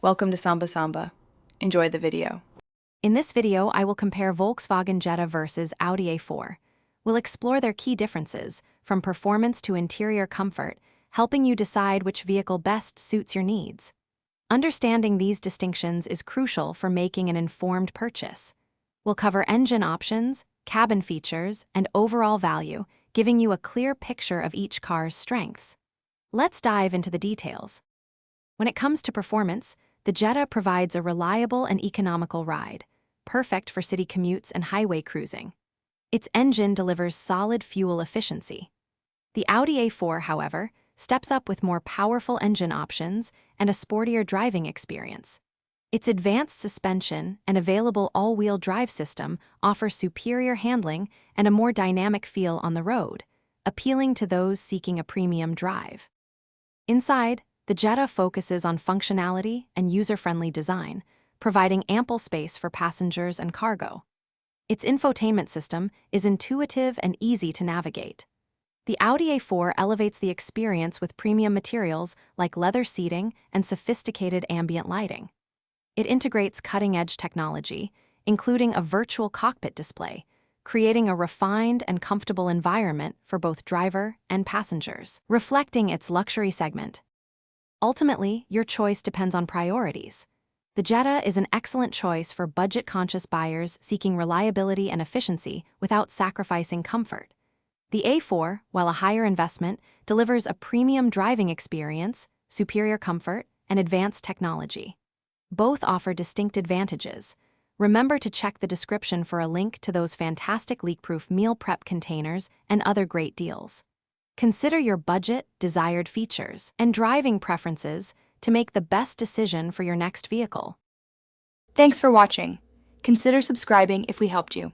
Welcome to Samba Samba. Enjoy the video. In this video, I will compare Volkswagen Jetta versus Audi A4. We'll explore their key differences, from performance to interior comfort, helping you decide which vehicle best suits your needs. Understanding these distinctions is crucial for making an informed purchase. We'll cover engine options, cabin features, and overall value, giving you a clear picture of each car's strengths. Let's dive into the details. When it comes to performance, the Jetta provides a reliable and economical ride, perfect for city commutes and highway cruising. Its engine delivers solid fuel efficiency. The Audi A4, however, steps up with more powerful engine options and a sportier driving experience. Its advanced suspension and available all-wheel drive system offer superior handling and a more dynamic feel on the road, appealing to those seeking a premium drive. Inside, the Jetta focuses on functionality and user-friendly design, providing ample space for passengers and cargo. Its infotainment system is intuitive and easy to navigate. The Audi A4 elevates the experience with premium materials like leather seating and sophisticated ambient lighting. It integrates cutting-edge technology, including a virtual cockpit display, creating a refined and comfortable environment for both driver and passengers, reflecting its luxury segment. Ultimately, your choice depends on priorities. The Jetta is an excellent choice for budget-conscious buyers seeking reliability and efficiency without sacrificing comfort. The A4, while a higher investment, delivers a premium driving experience, superior comfort, and advanced technology. Both offer distinct advantages. Remember to check the description for a link to those fantastic leak-proof meal prep containers and other great deals. Consider your budget, desired features, and driving preferences to make the best decision for your next vehicle. Thanks for watching. Consider subscribing if we helped you.